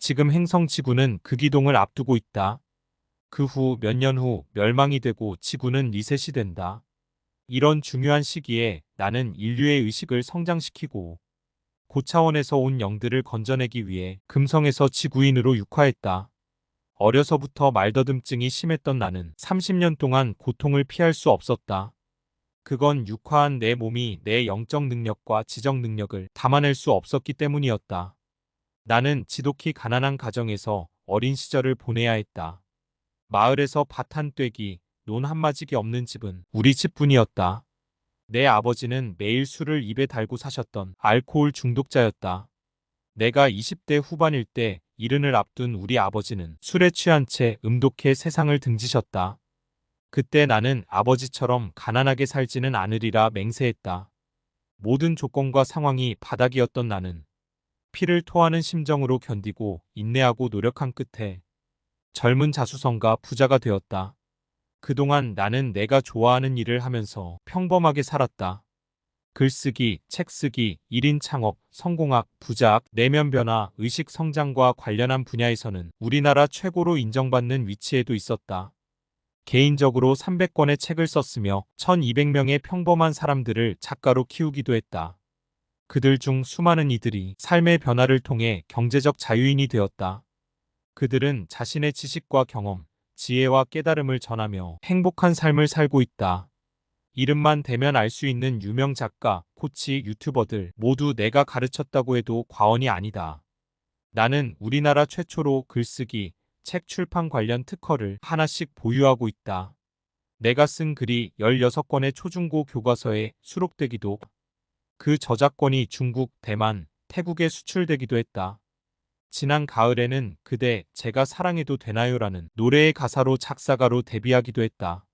지금 행성 지구는 극이동을 앞두고 있다. 그 후 몇 년 후 멸망이 되고 지구는 리셋이 된다. 이런 중요한 시기에 나는 인류의 의식을 성장시키고 고차원에서 온 영들을 건져내기 위해 금성에서 지구인으로 육화했다. 어려서부터 말더듬증이 심했던 나는 30년 동안 고통을 피할 수 없었다. 그건 육화한 내 몸이 내 영적 능력과 지적 능력을 담아낼 수 없었기 때문이었다. 나는 지독히 가난한 가정에서 어린 시절을 보내야 했다. 마을에서 밭 한 떼기, 논 한마지기 없는 집은 우리 집뿐이었다. 내 아버지는 매일 술을 입에 달고 사셨던 알코올 중독자였다. 내가 20대 후반일 때 이른을 앞둔 우리 아버지는 술에 취한 채 음독해 세상을 등지셨다. 그때 나는 아버지처럼 가난하게 살지는 않으리라 맹세했다. 모든 조건과 상황이 바닥이었던 나는 피를 토하는 심정으로 견디고 인내하고 노력한 끝에 젊은 자수성가 부자가 되었다. 그동안 나는 내가 좋아하는 일을 하면서 평범하게 살았다. 글쓰기, 책쓰기, 1인 창업, 성공학, 부자학, 내면 변화, 의식 성장과 관련한 분야에서는 우리나라 최고로 인정받는 위치에도 있었다. 개인적으로 300권의 책을 썼으며 1200명의 평범한 사람들을 작가로 키우기도 했다. 그들 중 수많은 이들이 삶의 변화를 통해 경제적 자유인이 되었다. 그들은 자신의 지식과 경험, 지혜와 깨달음을 전하며 행복한 삶을 살고 있다. 이름만 대면 알 수 있는 유명 작가, 코치, 유튜버들 모두 내가 가르쳤다고 해도 과언이 아니다. 나는 우리나라 최초로 글쓰기, 책 출판 관련 특허를 하나씩 보유하고 있다. 내가 쓴 글이 16권의 초중고 교과서에 수록되기도, 그 저작권이 중국, 대만, 태국에 수출되기도 했다. 지난 가을에는 그대 제가 사랑해도 되나요라는 노래의 가사로 작사가로 데뷔하기도 했다.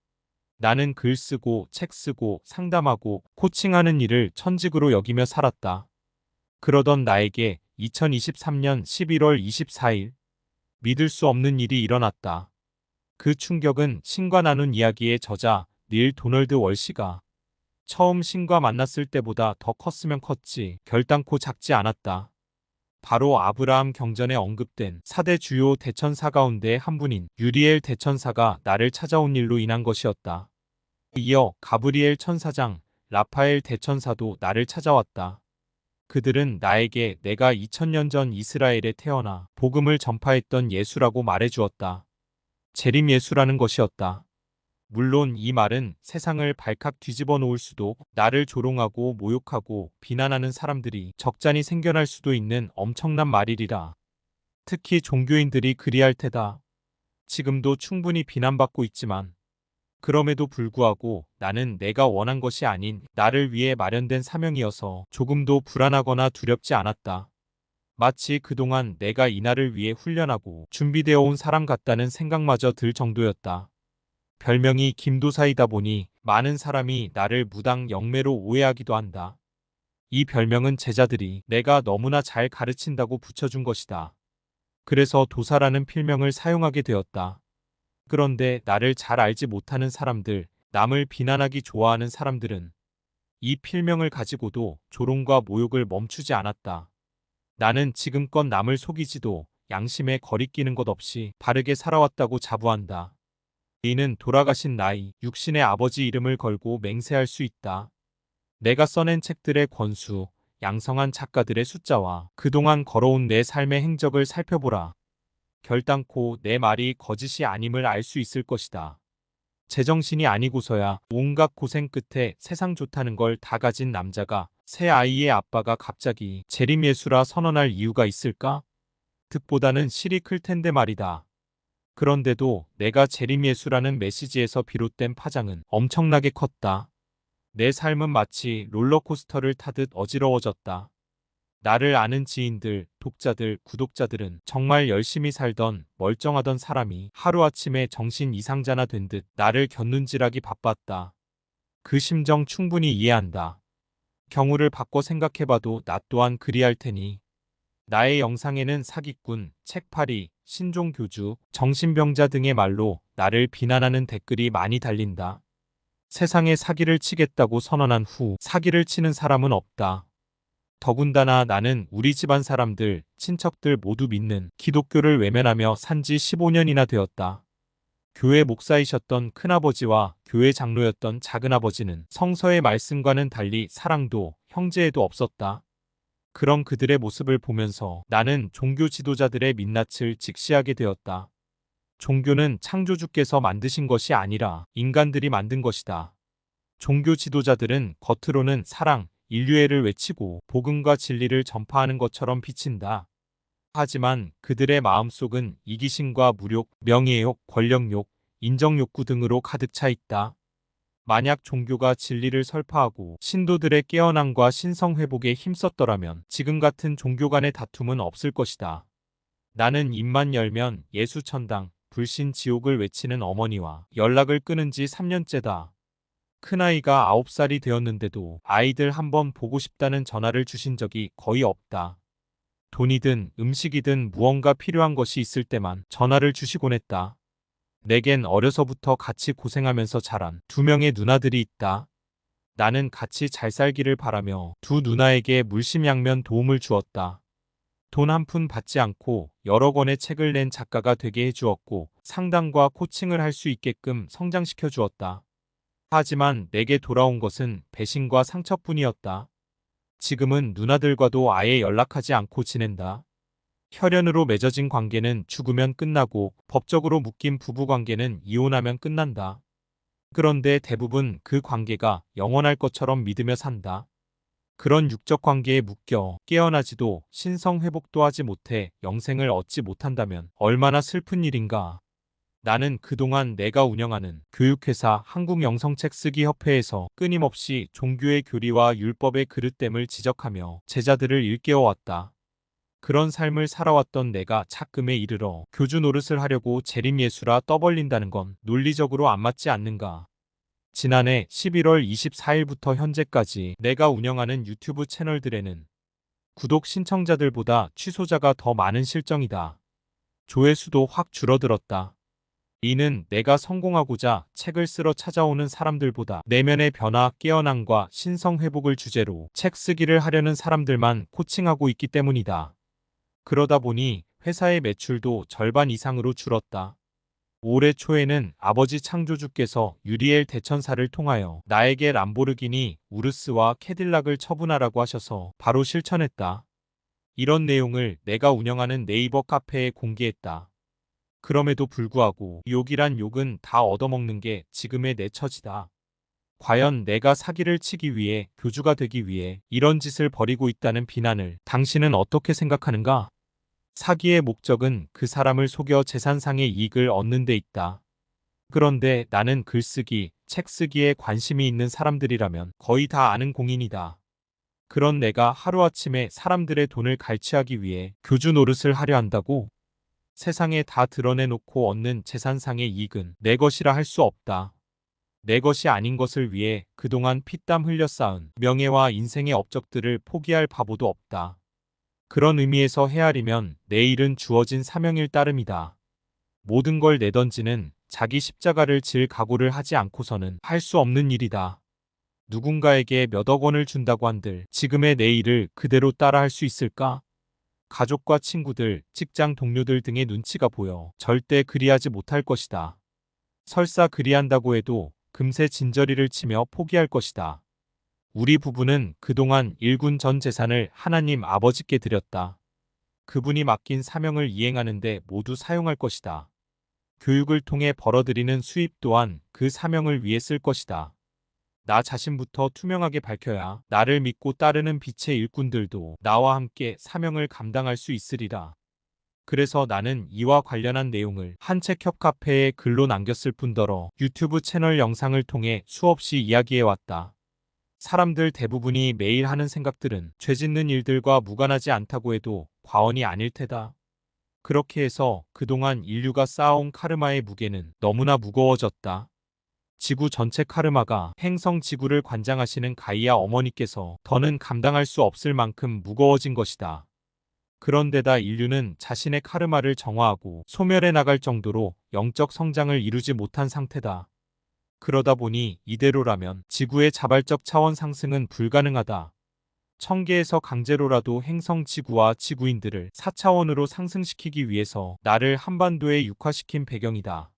나는 글 쓰고 책 쓰고 상담하고 코칭하는 일을 천직으로 여기며 살았다. 그러던 나에게 2023년 11월 24일 믿을 수 없는 일이 일어났다. 그 충격은 신과 나눈 이야기의 저자 닐 도널드 월시가 처음 신과 만났을 때보다 더 컸으면 컸지 결단코 작지 않았다. 바로 아브라함 경전에 언급된 4대 주요 대천사 가운데 한 분인 유리엘 대천사가 나를 찾아온 일로 인한 것이었다. 이어 가브리엘 천사장, 라파엘 대천사도 나를 찾아왔다. 그들은 나에게 내가 2000년 전 이스라엘에 태어나 복음을 전파했던 예수라고 말해주었다. 재림 예수라는 것이었다. 물론 이 말은 세상을 발칵 뒤집어 놓을 수도, 나를 조롱하고 모욕하고 비난하는 사람들이 적잖이 생겨날 수도 있는 엄청난 말이리라. 특히 종교인들이 그리할 테다. 지금도 충분히 비난받고 있지만 그럼에도 불구하고 나는 내가 원한 것이 아닌 나를 위해 마련된 사명이어서 조금도 불안하거나 두렵지 않았다. 마치 그동안 내가 이 날을 위해 훈련하고 준비되어 온 사람 같다는 생각마저 들 정도였다. 별명이 김도사이다 보니 많은 사람이 나를 무당 영매로 오해하기도 한다. 이 별명은 제자들이 내가 너무나 잘 가르친다고 붙여준 것이다. 그래서 도사라는 필명을 사용하게 되었다. 그런데 나를 잘 알지 못하는 사람들, 남을 비난하기 좋아하는 사람들은 이 필명을 가지고도 조롱과 모욕을 멈추지 않았다. 나는 지금껏 남을 속이지도 양심에 거리끼는 것 없이 바르게 살아왔다고 자부한다. 이는 돌아가신 나의 육신의 아버지 이름을 걸고 맹세할 수 있다. 내가 써낸 책들의 권수, 양성한 작가들의 숫자와 그동안 걸어온 내 삶의 행적을 살펴보라. 결단코 내 말이 거짓이 아님을 알 수 있을 것이다. 제정신이 아니고서야 온갖 고생 끝에 세상 좋다는 걸 다 가진 남자가 새 아이의 아빠가 갑자기 재림예수라 선언할 이유가 있을까? 득보다는 실이 클 텐데 말이다. 그런데도 내가 재림예수라는 메시지에서 비롯된 파장은 엄청나게 컸다. 내 삶은 마치 롤러코스터를 타듯 어지러워졌다. 나를 아는 지인들, 독자들, 구독자들은 정말 열심히 살던 멀쩡하던 사람이 하루아침에 정신 이상자나 된 듯 나를 곁눈질하기 바빴다. 그 심정 충분히 이해한다. 경우를 바꿔 생각해봐도 나 또한 그리할 테니. 나의 영상에는 사기꾼, 책팔이, 신종교주, 정신병자 등의 말로 나를 비난하는 댓글이 많이 달린다. 세상에 사기를 치겠다고 선언한 후 사기를 치는 사람은 없다. 더군다나 나는 우리 집안 사람들, 친척들 모두 믿는 기독교를 외면하며 산지 15년이나 되었다. 교회 목사이셨던 큰아버지와 교회 장로였던 작은아버지는 성서의 말씀과는 달리 사랑도 형제에도 없었다. 그런 그들의 모습을 보면서 나는 종교 지도자들의 민낯을 직시하게 되었다. 종교는 창조주께서 만드신 것이 아니라 인간들이 만든 것이다. 종교 지도자들은 겉으로는 사랑, 인류애를 외치고 복음과 진리를 전파하는 것처럼 비친다. 하지만 그들의 마음속은 이기심과 무욕, 명예욕, 권력욕, 인정욕구 등으로 가득 차 있다. 만약 종교가 진리를 설파하고 신도들의 깨어남과 신성회복에 힘썼더라면 지금 같은 종교 간의 다툼은 없을 것이다. 나는 입만 열면 예수천당, 불신지옥을 외치는 어머니와 연락을 끊은 지 3년째다. 큰아이가 9살이 되었는데도 아이들 한번 보고 싶다는 전화를 주신 적이 거의 없다. 돈이든 음식이든 무언가 필요한 것이 있을 때만 전화를 주시곤 했다. 내겐 어려서부터 같이 고생하면서 자란 두 명의 누나들이 있다. 나는 같이 잘 살기를 바라며 두 누나에게 물심양면 도움을 주었다. 돈 한 푼 받지 않고 여러 권의 책을 낸 작가가 되게 해주었고 상담과 코칭을 할 수 있게끔 성장시켜 주었다. 하지만 내게 돌아온 것은 배신과 상처뿐이었다. 지금은 누나들과도 아예 연락하지 않고 지낸다. 혈연으로 맺어진 관계는 죽으면 끝나고 법적으로 묶인 부부관계는 이혼하면 끝난다. 그런데 대부분 그 관계가 영원할 것처럼 믿으며 산다. 그런 육적 관계에 묶여 깨어나지도 신성회복도 하지 못해 영생을 얻지 못한다면 얼마나 슬픈 일인가. 나는 그동안 내가 운영하는 교육회사 한국영성책쓰기협회에서 끊임없이 종교의 교리와 율법의 그릇됨을 지적하며 제자들을 일깨워왔다. 그런 삶을 살아왔던 내가 착금에 이르러 교주 노릇을 하려고 재림예수라 떠벌린다는 건 논리적으로 안 맞지 않는가. 지난해 11월 24일부터 현재까지 내가 운영하는 유튜브 채널들에는 구독 신청자들보다 취소자가 더 많은 실정이다. 조회수도 확 줄어들었다. 이는 내가 성공하고자 책을 쓰러 찾아오는 사람들보다 내면의 변화, 깨어남과 신성회복을 주제로 책 쓰기를 하려는 사람들만 코칭하고 있기 때문이다. 그러다 보니 회사의 매출도 절반 이상으로 줄었다. 올해 초에는 아버지 창조주께서 유리엘 대천사를 통하여 나에게 람보르기니, 우르스와 캐딜락을 처분하라고 하셔서 바로 실천했다. 이런 내용을 내가 운영하는 네이버 카페에 공개했다. 그럼에도 불구하고 욕이란 욕은 다 얻어먹는 게 지금의 내 처지다. 과연 내가 사기를 치기 위해, 교주가 되기 위해 이런 짓을 벌이고 있다는 비난을 당신은 어떻게 생각하는가? 사기의 목적은 그 사람을 속여 재산상의 이익을 얻는 데 있다. 그런데 나는 글쓰기, 책 쓰기에 관심이 있는 사람들이라면 거의 다 아는 공인이다. 그런 내가 하루아침에 사람들의 돈을 갈취하기 위해 교주 노릇을 하려 한다고? 세상에 다 드러내놓고 얻는 재산상의 이익은 내 것이라 할 수 없다. 내 것이 아닌 것을 위해 그동안 피땀 흘려 쌓은 명예와 인생의 업적들을 포기할 바보도 없다. 그런 의미에서 헤아리면 내일은 주어진 사명일 따름이다. 모든 걸 내던지는 자기 십자가를 질 각오를 하지 않고서는 할 수 없는 일이다. 누군가에게 몇억 원을 준다고 한들 지금의 내일을 그대로 따라 할 수 있을까? 가족과 친구들, 직장 동료들 등의 눈치가 보여 절대 그리하지 못할 것이다. 설사 그리한다고 해도 금세 진저리를 치며 포기할 것이다. 우리 부부는 그동안 일군 전 재산을 하나님 아버지께 드렸다. 그분이 맡긴 사명을 이행하는데 모두 사용할 것이다. 교육을 통해 벌어들이는 수입 또한 그 사명을 위해 쓸 것이다. 나 자신부터 투명하게 밝혀야 나를 믿고 따르는 빛의 일꾼들도 나와 함께 사명을 감당할 수 있으리라. 그래서 나는 이와 관련한 내용을 한책협 카페에 글로 남겼을 뿐더러 유튜브 채널 영상을 통해 수없이 이야기해왔다. 사람들 대부분이 매일 하는 생각들은 죄 짓는 일들과 무관하지 않다고 해도 과언이 아닐 테다. 그렇게 해서 그동안 인류가 쌓아온 카르마의 무게는 너무나 무거워졌다. 지구 전체 카르마가 행성 지구를 관장하시는 가이아 어머니께서 더는 감당할 수 없을 만큼 무거워진 것이다. 그런데다 인류는 자신의 카르마를 정화하고 소멸해 나갈 정도로 영적 성장을 이루지 못한 상태다. 그러다 보니 이대로라면 지구의 자발적 차원 상승은 불가능하다. 천계에서 강제로라도 행성 지구와 지구인들을 4차원으로 상승시키기 위해서 나를 한반도에 육화시킨 배경이다.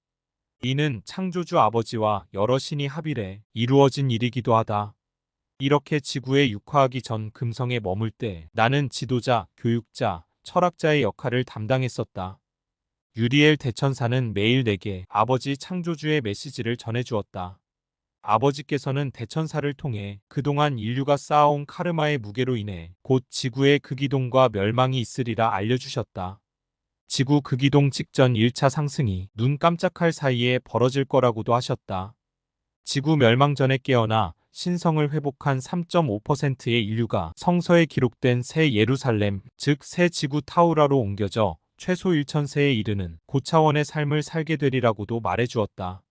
이는 창조주 아버지와 여러 신이 합일해 이루어진 일이기도 하다. 이렇게 지구에 육화하기 전 금성에 머물 때 나는 지도자, 교육자, 철학자의 역할을 담당했었다. 유리엘 대천사는 매일 내게 아버지 창조주의 메시지를 전해주었다. 아버지께서는 대천사를 통해 그동안 인류가 쌓아온 카르마의 무게로 인해 곧 지구의 극이동과 멸망이 있으리라 알려주셨다. 지구 극이동 직전 1차 상승이 눈 깜짝할 사이에 벌어질 거라고도 하셨다. 지구 멸망 전에 깨어나 신성을 회복한 3.5%의 인류가 성서에 기록된 새 예루살렘, 즉 새 지구 타우라로 옮겨져 최소 1000세에 이르는 고차원의 삶을 살게 되리라고도 말해주었다.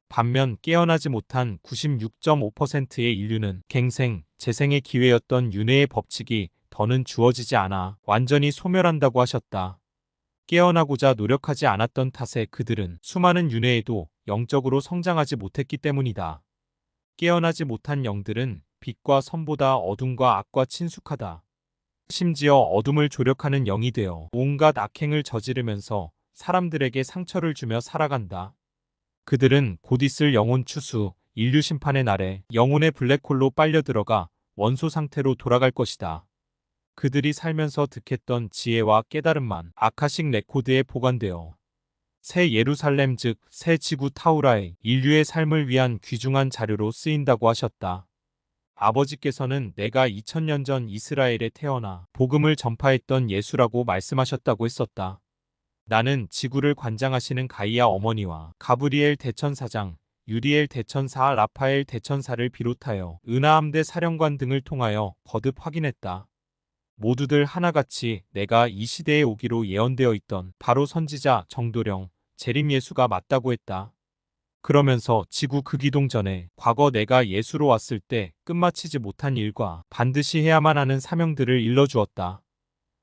반면 깨어나지 못한 96.5%의 인류는 갱생, 재생의 기회였던 윤회의 법칙이 더는 주어지지 않아 완전히 소멸한다고 하셨다. 깨어나고자 노력하지 않았던 탓에 그들은 수많은 윤회에도 영적으로 성장하지 못했기 때문이다. 깨어나지 못한 영들은 빛과 선보다 어둠과 악과 친숙하다. 심지어 어둠을 조력하는 영이 되어 온갖 악행을 저지르면서 사람들에게 상처를 주며 살아간다. 그들은 곧 있을 영혼 추수, 인류 심판의 날에 영혼의 블랙홀로 빨려 들어가 원소 상태로 돌아갈 것이다. 그들이 살면서 득했던 지혜와 깨달음만 아카식 레코드에 보관되어 새 예루살렘 즉 새 지구 타우라에 인류의 삶을 위한 귀중한 자료로 쓰인다고 하셨다. 아버지께서는 내가 2000년 전 이스라엘에 태어나 복음을 전파했던 예수라고 말씀하셨다고 했었다. 나는 지구를 관장하시는 가이아 어머니와 가브리엘 대천사장, 유리엘 대천사, 라파엘 대천사를 비롯하여 은하함대 사령관 등을 통하여 거듭 확인했다. 모두들 하나같이 내가 이 시대에 오기로 예언되어 있던 바로 선지자 정도령, 재림 예수가 맞다고 했다. 그러면서 지구 극이동 전에 과거 내가 예수로 왔을 때 끝마치지 못한 일과 반드시 해야만 하는 사명들을 일러주었다.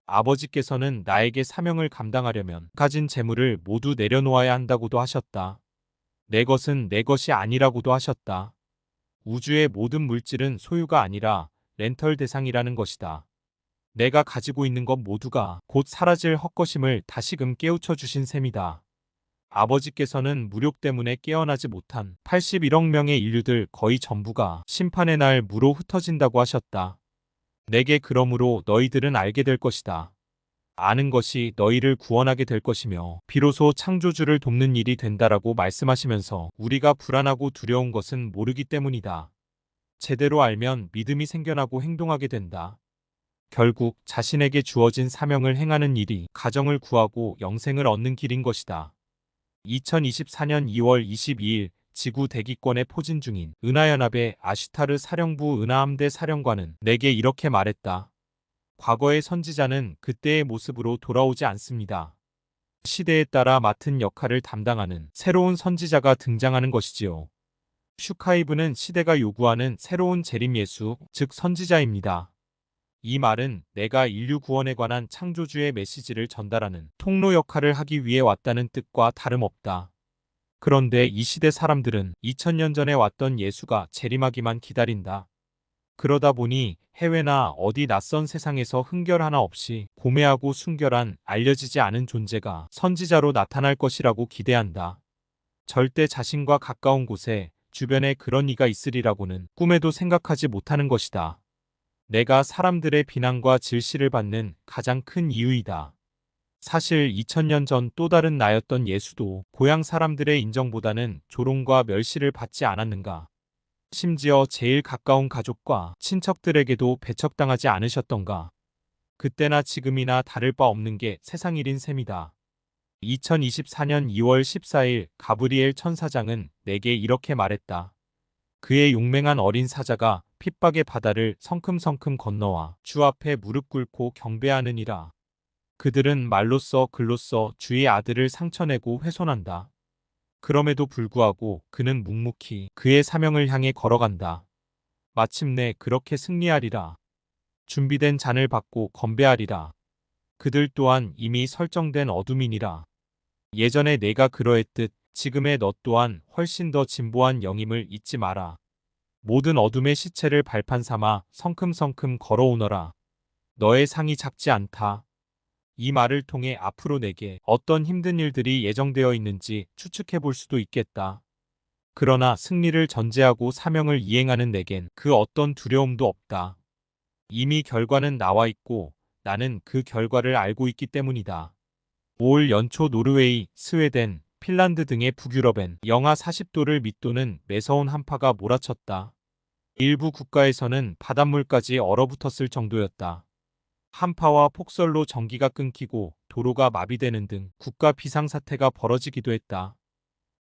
아버지께서는 나에게 사명을 감당하려면 가진 재물을 모두 내려놓아야 한다고도 하셨다. 내 것은 내 것이 아니라고도 하셨다. 우주의 모든 물질은 소유가 아니라 렌털 대상이라는 것이다. 내가 가지고 있는 것 모두가 곧 사라질 헛것임을 다시금 깨우쳐 주신 셈이다. 아버지께서는 무력 때문에 깨어나지 못한 81억 명의 인류들 거의 전부가 심판의 날 무로 흩어진다고 하셨다. 내게 그러므로 너희들은 알게 될 것이다. 아는 것이 너희를 구원하게 될 것이며 비로소 창조주를 돕는 일이 된다라고 말씀하시면서 우리가 불안하고 두려운 것은 모르기 때문이다. 제대로 알면 믿음이 생겨나고 행동하게 된다. 결국 자신에게 주어진 사명을 행하는 일이 가정을 구하고 영생을 얻는 길인 것이다. 2024년 2월 22일 지구 대기권에 포진 중인 은하연합의 아슈타르 사령부 은하함대 사령관은 내게 이렇게 말했다. 과거의 선지자는 그때의 모습으로 돌아오지 않습니다. 시대에 따라 맡은 역할을 담당하는 새로운 선지자가 등장하는 것이지요. 슈카이브는 시대가 요구하는 새로운 재림 예수, 즉 선지자입니다. 이 말은 내가 인류 구원에 관한 창조주의 메시지를 전달하는 통로 역할을 하기 위해 왔다는 뜻과 다름없다. 그런데 이 시대 사람들은 2000년 전에 왔던 예수가 재림하기만 기다린다. 그러다 보니 해외나 어디 낯선 세상에서 흠결 하나 없이 고매하고 순결한 알려지지 않은 존재가 선지자로 나타날 것이라고 기대한다. 절대 자신과 가까운 곳에 주변에 그런 이가 있으리라고는 꿈에도 생각하지 못하는 것이다. 내가 사람들의 비난과 질시를 받는 가장 큰 이유이다. 사실 2000년 전 또 다른 나였던 예수도 고향 사람들의 인정보다는 조롱과 멸시를 받지 않았는가. 심지어 제일 가까운 가족과 친척들에게도 배척당하지 않으셨던가. 그때나 지금이나 다를 바 없는 게 세상 일인 셈이다. 2024년 2월 14일 가브리엘 천사장은 내게 이렇게 말했다. 그의 용맹한 어린 사자가 핍박의 바다를 성큼성큼 건너와 주 앞에 무릎 꿇고 경배하느니라. 그들은 말로써 글로써 주의 아들을 상처내고 훼손한다. 그럼에도 불구하고 그는 묵묵히 그의 사명을 향해 걸어간다. 마침내 그렇게 승리하리라. 준비된 잔을 받고 건배하리라. 그들 또한 이미 설정된 어둠이니라. 예전에 내가 그러했듯 지금의 너 또한 훨씬 더 진보한 영임을 잊지 마라. 모든 어둠의 시체를 발판 삼아 성큼성큼 걸어오너라. 너의 상이 작지 않다. 이 말을 통해 앞으로 내게 어떤 힘든 일들이 예정되어 있는지 추측해 볼 수도 있겠다. 그러나 승리를 전제하고 사명을 이행하는 내겐 그 어떤 두려움도 없다. 이미 결과는 나와 있고 나는 그 결과를 알고 있기 때문이다. 올 연초 노르웨이, 스웨덴, 핀란드 등의 북유럽엔 영하 40도를 밑도는 매서운 한파가 몰아쳤다. 일부 국가에서는 바닷물까지 얼어붙었을 정도였다. 한파와 폭설로 전기가 끊기고 도로가 마비되는 등 국가 비상사태가 벌어지기도 했다.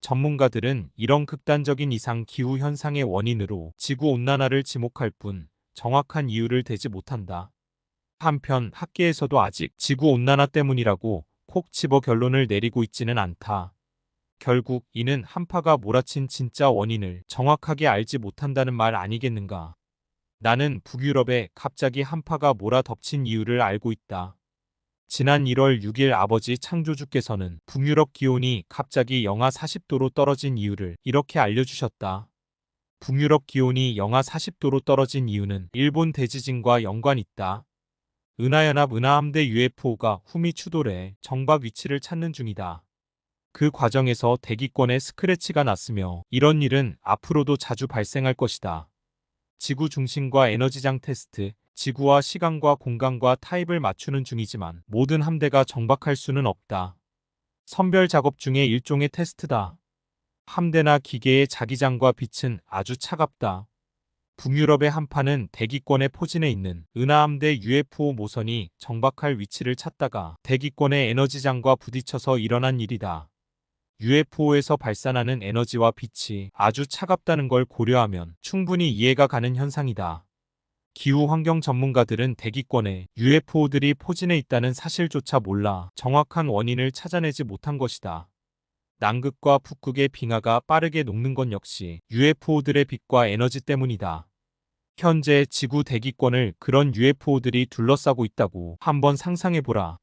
전문가들은 이런 극단적인 이상 기후 현상의 원인으로 지구온난화를 지목할 뿐 정확한 이유를 대지 못한다. 한편 학계에서도 아직 지구온난화 때문이라고 콕 집어 결론을 내리고 있지는 않다. 결국 이는 한파가 몰아친 진짜 원인을 정확하게 알지 못한다는 말 아니겠는가. 나는 북유럽에 갑자기 한파가 몰아덮친 이유를 알고 있다. 지난 1월 6일 아버지 창조주께서는 북유럽 기온이 갑자기 영하 40도로 떨어진 이유를 이렇게 알려주셨다. 북유럽 기온이 영하 40도로 떨어진 이유는 일본 대지진과 연관 있다. 은하연합 은하함대 UFO가 후미 추돌해 정박 위치를 찾는 중이다. 그 과정에서 대기권에 스크래치가 났으며 이런 일은 앞으로도 자주 발생할 것이다. 지구 중심과 에너지장 테스트, 지구와 시간과 공간과 타입을 맞추는 중이지만 모든 함대가 정박할 수는 없다. 선별 작업 중의 일종의 테스트다. 함대나 기계의 자기장과 빛은 아주 차갑다. 북유럽의 한파는 대기권의 포진해 있는 은하함대 UFO 모선이 정박할 위치를 찾다가 대기권의 에너지장과 부딪혀서 일어난 일이다. UFO에서 발산하는 에너지와 빛이 아주 차갑다는 걸 고려하면 충분히 이해가 가는 현상이다. 기후 환경 전문가들은 대기권에 UFO들이 포진해 있다는 사실조차 몰라 정확한 원인을 찾아내지 못한 것이다. 남극과 북극의 빙하가 빠르게 녹는 건 역시 UFO들의 빛과 에너지 때문이다. 현재 지구 대기권을 그런 UFO들이 둘러싸고 있다고 한번 상상해보라.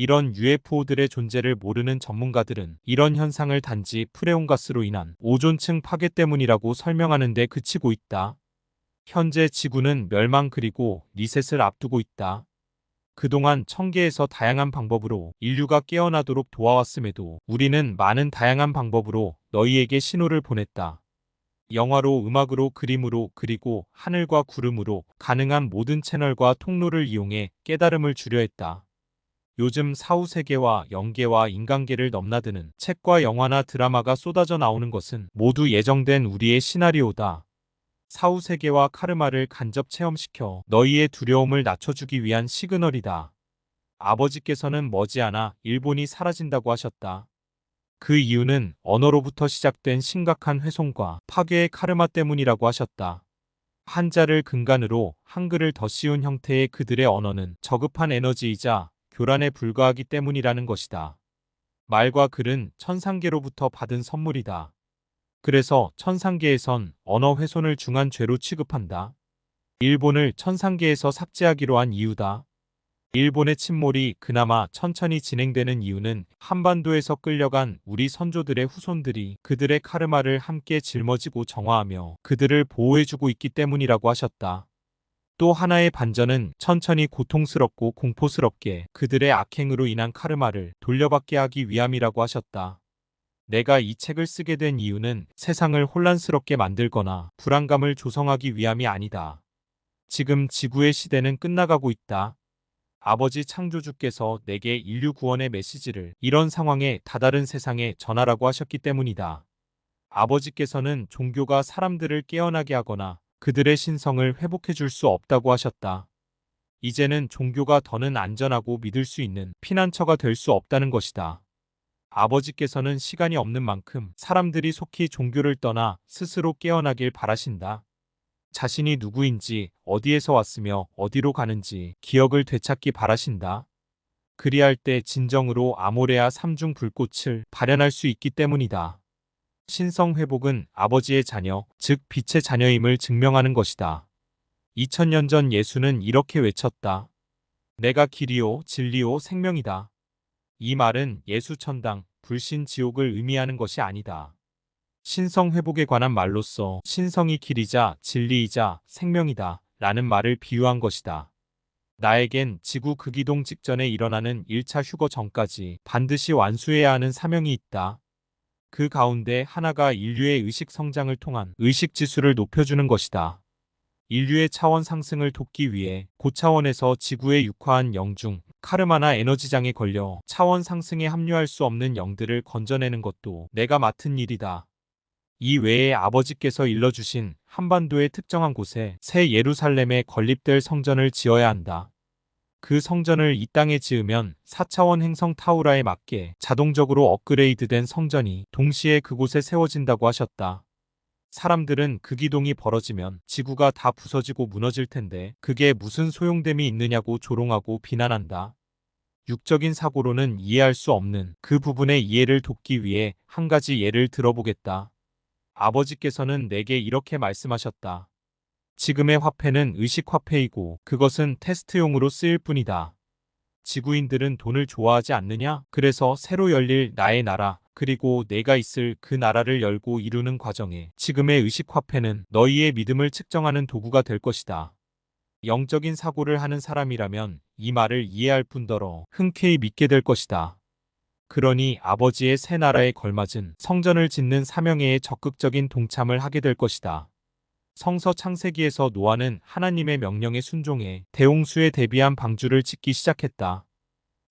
이런 UFO들의 존재를 모르는 전문가들은 이런 현상을 단지 프레온가스로 인한 오존층 파괴 때문이라고 설명하는 데 그치고 있다. 현재 지구는 멸망 그리고 리셋을 앞두고 있다. 그동안 천계에서 다양한 방법으로 인류가 깨어나도록 도와왔음에도 우리는 많은 다양한 방법으로 너희에게 신호를 보냈다. 영화로, 음악으로, 그림으로, 그리고 하늘과 구름으로 가능한 모든 채널과 통로를 이용해 깨달음을 주려 했다. 요즘 사후세계와 영계와 인간계를 넘나드는 책과 영화나 드라마가 쏟아져 나오는 것은 모두 예정된 우리의 시나리오다. 사후세계와 카르마를 간접 체험시켜 너희의 두려움을 낮춰주기 위한 시그널이다. 아버지께서는 머지않아 일본이 사라진다고 하셨다. 그 이유는 언어로부터 시작된 심각한 훼손과 파괴의 카르마 때문이라고 하셨다. 한자를 근간으로 한글을 더 씌운 형태의 그들의 언어는 저급한 에너지이자 교란에 불과하기 때문이라는 것이다. 말과 글은 천상계로부터 받은 선물이다. 그래서 천상계에선 언어 훼손을 중한 죄로 취급한다. 일본을 천상계에서 삭제하기로 한 이유다. 일본의 침몰이 그나마 천천히 진행되는 이유는 한반도에서 끌려간 우리 선조들의 후손들이 그들의 카르마를 함께 짊어지고 정화하며 그들을 보호해주고 있기 때문이라고 하셨다. 또 하나의 반전은 천천히 고통스럽고 공포스럽게 그들의 악행으로 인한 카르마를 돌려받게 하기 위함이라고 하셨다. 내가 이 책을 쓰게 된 이유는 세상을 혼란스럽게 만들거나 불안감을 조성하기 위함이 아니다. 지금 지구의 시대는 끝나가고 있다. 아버지 창조주께서 내게 인류 구원의 메시지를 이런 상황에 다다른 세상에 전하라고 하셨기 때문이다. 아버지께서는 종교가 사람들을 깨어나게 하거나 그들의 신성을 회복해 줄 수 없다고 하셨다. 이제는 종교가 더는 안전하고 믿을 수 있는 피난처가 될 수 없다는 것이다. 아버지께서는 시간이 없는 만큼 사람들이 속히 종교를 떠나 스스로 깨어나길 바라신다. 자신이 누구인지, 어디에서 왔으며 어디로 가는지 기억을 되찾기 바라신다. 그리할 때 진정으로 아모레아 삼중 불꽃을 발현할 수 있기 때문이다. 신성 회복은 아버지의 자녀, 즉 빛의 자녀임을 증명하는 것이다. 2000년 전 예수는 이렇게 외쳤다. 내가 길이요, 진리요, 생명이다. 이 말은 예수 천당, 불신 지옥을 의미하는 것이 아니다. 신성 회복에 관한 말로써 신성이 길이자 진리이자 생명이다 라는 말을 비유한 것이다. 나에겐 지구 극이동 직전에 일어나는 1차 휴거 전까지 반드시 완수해야 하는 사명이 있다. 그 가운데 하나가 인류의 의식 성장을 통한 의식 지수를 높여주는 것이다. 인류의 차원 상승을 돕기 위해 고차원에서 지구에 육화한 영중, 카르마나 에너지장에 걸려 차원 상승에 합류할 수 없는 영들을 건져내는 것도 내가 맡은 일이다. 이 외에 아버지께서 일러주신 한반도의 특정한 곳에 새 예루살렘에 건립될 성전을 지어야 한다. 그 성전을 이 땅에 지으면 4차원 행성 타우라에 맞게 자동적으로 업그레이드된 성전이 동시에 그곳에 세워진다고 하셨다. 사람들은 극이동이 벌어지면 지구가 다 부서지고 무너질 텐데 그게 무슨 소용됨이 있느냐고 조롱하고 비난한다. 육적인 사고로는 이해할 수 없는 그 부분의 이해를 돕기 위해 한 가지 예를 들어보겠다. 아버지께서는 내게 이렇게 말씀하셨다. 지금의 화폐는 의식화폐이고 그것은 테스트용으로 쓰일 뿐이다. 지구인들은 돈을 좋아하지 않느냐? 그래서 새로 열릴 나의 나라, 그리고 내가 있을 그 나라를 열고 이루는 과정에 지금의 의식화폐는 너희의 믿음을 측정하는 도구가 될 것이다. 영적인 사고를 하는 사람이라면 이 말을 이해할 뿐더러 흔쾌히 믿게 될 것이다. 그러니 아버지의 새 나라에 걸맞은 성전을 짓는 사명에 적극적인 동참을 하게 될 것이다. 성서 창세기에서 노아는 하나님의 명령에 순종해 대홍수에 대비한 방주를 짓기 시작했다.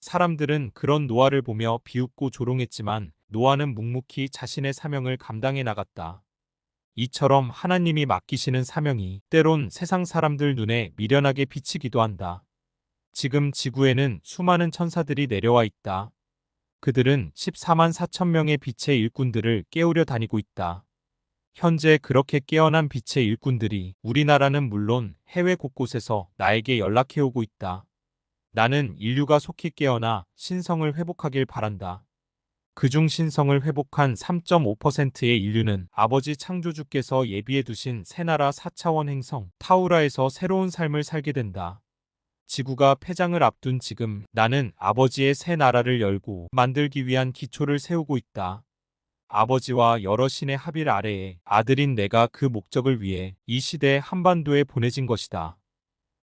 사람들은 그런 노아를 보며 비웃고 조롱했지만 노아는 묵묵히 자신의 사명을 감당해 나갔다. 이처럼 하나님이 맡기시는 사명이 때론 세상 사람들 눈에 미련하게 비치기도 한다. 지금 지구에는 수많은 천사들이 내려와 있다. 그들은 14만 4천 명의 빛의 일꾼들을 깨우려 다니고 있다. 현재 그렇게 깨어난 빛의 일꾼들이 우리나라는 물론 해외 곳곳에서 나에게 연락해오고 있다. 나는 인류가 속히 깨어나 신성을 회복하길 바란다. 그중 신성을 회복한 3.5%의 인류는 아버지 창조주께서 예비해 두신 새나라 4차원 행성 타우라에서 새로운 삶을 살게 된다. 지구가 폐장을 앞둔 지금 나는 아버지의 새 나라를 열고 만들기 위한 기초를 세우고 있다. 아버지와 여러 신의 합의 아래에 아들인 내가 그 목적을 위해 이 시대 한반도에 보내진 것이다.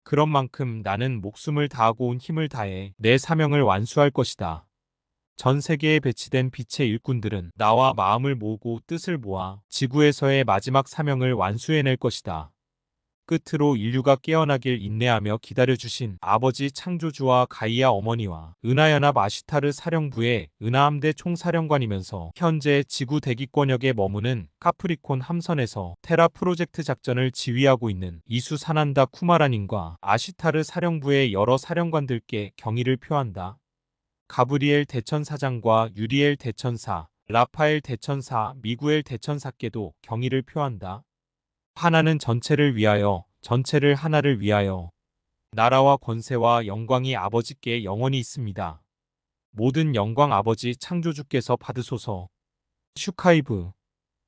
그런 만큼 나는 목숨을 다하고 온 힘을 다해 내 사명을 완수할 것이다. 전 세계에 배치된 빛의 일꾼들은 나와 마음을 모으고 뜻을 모아 지구에서의 마지막 사명을 완수해낼 것이다. 끝으로 인류가 깨어나길 인내하며 기다려주신 아버지 창조주와 가이아 어머니와 은하연합 아시타르 사령부의 은하함대 총사령관이면서 현재 지구 대기권역에 머무는 카프리콘 함선에서 테라 프로젝트 작전을 지휘하고 있는 이수 사난다 쿠마라님과 아시타르 사령부의 여러 사령관들께 경의를 표한다. 가브리엘 대천사장과 유리엘 대천사, 라파엘 대천사, 미구엘 대천사께도 경의를 표한다. 하나는 전체를 위하여, 전체를 하나를 위하여. 나라와 권세와 영광이 아버지께 영원히 있습니다. 모든 영광 아버지 창조주께서 받으소서. 슈카이브